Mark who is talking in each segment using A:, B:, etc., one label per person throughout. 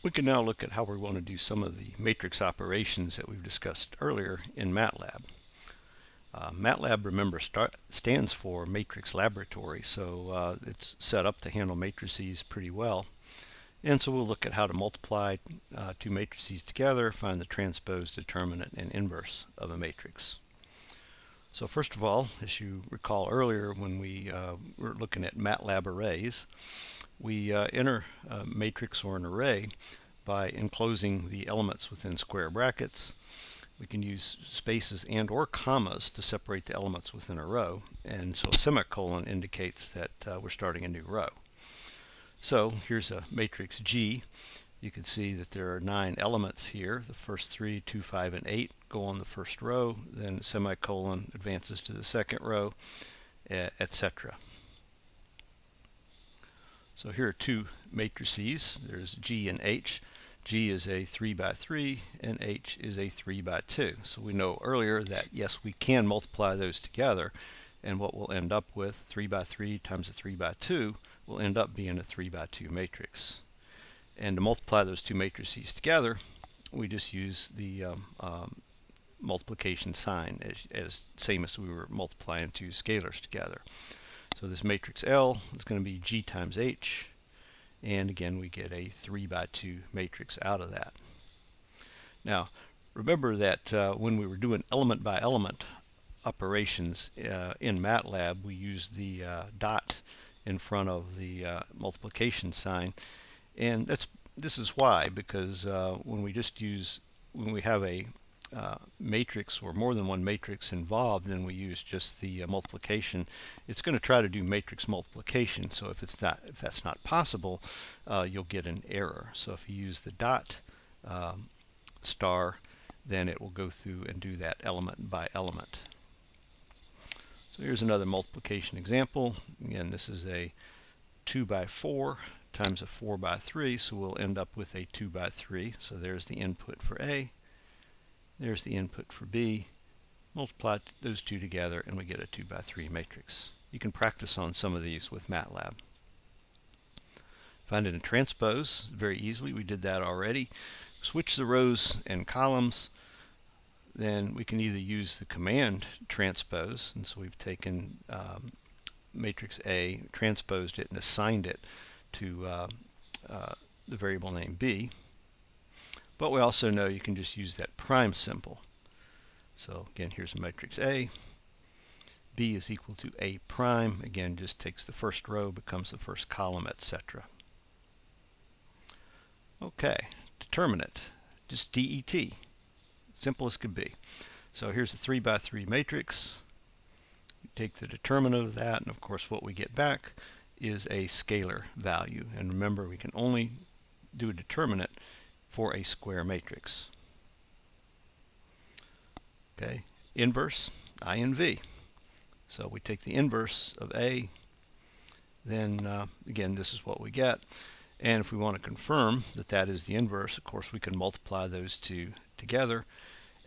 A: We can now look at how we want to do some of the matrix operations that we've discussed earlier in MATLAB. MATLAB, remember, stands for Matrix Laboratory, so it's set up to handle matrices pretty well. And so we'll look at how to multiply two matrices together, find the transpose, determinant, and inverse of a matrix. So first of all, as you recall earlier when we were looking at MATLAB arrays, we enter a matrix or an array by enclosing the elements within square brackets. We can use spaces and or commas to separate the elements within a row, and so a semicolon indicates that we're starting a new row. So here's a matrix G. You can see that there are 9 elements here. The first 3, 2, 5, and 8 go on the first row, then a semicolon advances to the second row, etc. So here are two matrices. There's G and H. G is a 3 by 3 and H is a 3 by 2. So we know earlier that yes, we can multiply those together, and what we'll end up with, 3 by 3 times a 3 by 2, will end up being a 3 by 2 matrix. And to multiply those two matrices together, we just use the multiplication sign as same as we were multiplying two scalars together. So this matrix L is going to be G times H, and again we get a 3 by 2 matrix out of that. Now remember that when we were doing element by element operations in MATLAB, we used the dot in front of the multiplication sign, and this is why, because when we have a matrix or more than one matrix involved, and we use just the multiplication, it's going to try to do matrix multiplication. So if that's not possible, you'll get an error. So if you use the dot star, then it will go through and do that element by element. So here's another multiplication example. Again, this is a 2 by 4 times a 4 by 3, so we'll end up with a 2 by 3. So there's the input for A, there's the input for B. Multiply those two together and we get a 2 by 3 matrix. You can practice on some of these with MATLAB. Finding a transpose very easily, we did that already. Switch the rows and columns, then we can either use the command transpose, and so we've taken matrix A, transposed it, and assigned it to the variable name B. But we also know you can just use that prime symbol. So again, here's a matrix A. B is equal to A prime. Again, just takes the first row, becomes the first column, etc. Okay, determinant, just DET. Simple as could be. So here's a 3 by 3 matrix. We take the determinant of that, and of course what we get back is a scalar value. And remember, we can only do a determinant for a square matrix. Okay, inverse, I and V. So we take the inverse of A, then again, this is what we get. And if we want to confirm that that is the inverse, of course we can multiply those two together.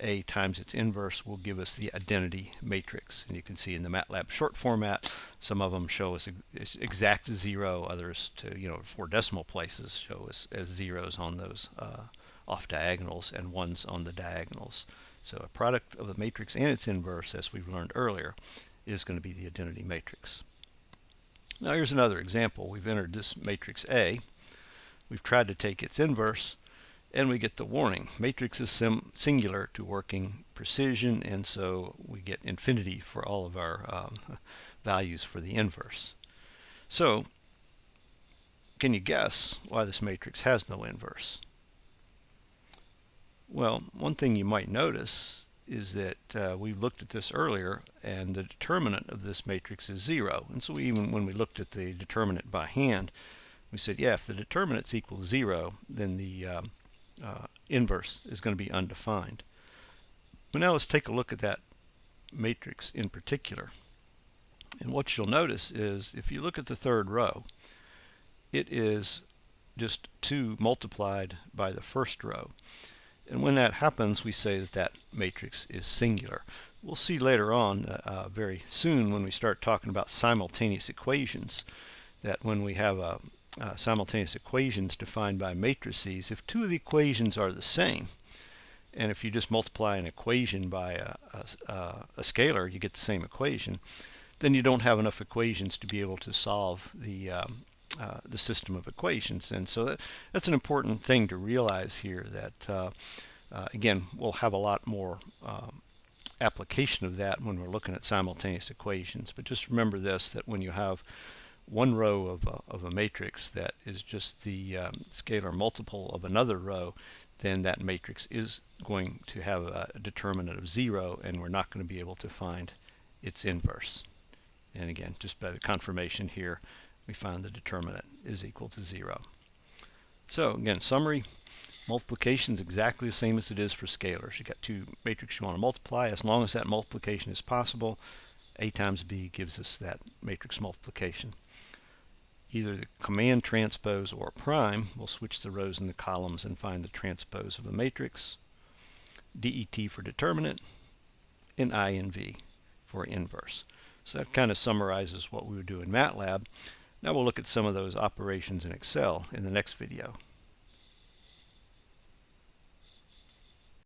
A: A times its inverse will give us the identity matrix. And you can see in the MATLAB short format, some of them show us exact 0, others to 4 decimal places show us as zeros on those off diagonals and ones on the diagonals. So a product of the matrix and its inverse, as we've learned earlier, is going to be the identity matrix. Now here's another example. We've entered this matrix A. We've tried to take its inverse, and we get the warning. Matrix is singular to working precision, and so we get infinity for all of our values for the inverse. So, can you guess why this matrix has no inverse? Well, one thing you might notice is that we've looked at this earlier, and the determinant of this matrix is 0. And so even when we looked at the determinant by hand, we said, yeah, if the determinant's equal to 0, then the inverse is going to be undefined. But now let's take a look at that matrix in particular. And what you'll notice is if you look at the third row, it is just 2 multiplied by the first row. And when that happens, we say that that matrix is singular. We'll see later on, very soon, when we start talking about simultaneous equations, that when we have a simultaneous equations defined by matrices, if two of the equations are the same, and if you just multiply an equation by a scalar, you get the same equation, then you don't have enough equations to be able to solve the system of equations. And so that's an important thing to realize here, that again, we'll have a lot more application of that when we're looking at simultaneous equations. But just remember this, that when you have one row of a matrix that is just the scalar multiple of another row, then that matrix is going to have a determinant of 0, and we're not going to be able to find its inverse. And again, just by the confirmation here, we found the determinant is equal to 0. So again, summary: multiplication is exactly the same as it is for scalars. You've got two matrices you want to multiply. As long as that multiplication is possible, A times B gives us that matrix multiplication. Either the command transpose or prime will switch the rows and the columns and find the transpose of a matrix. DET for determinant, and INV for inverse. So that kind of summarizes what we would do in MATLAB. Now we'll look at some of those operations in Excel in the next video.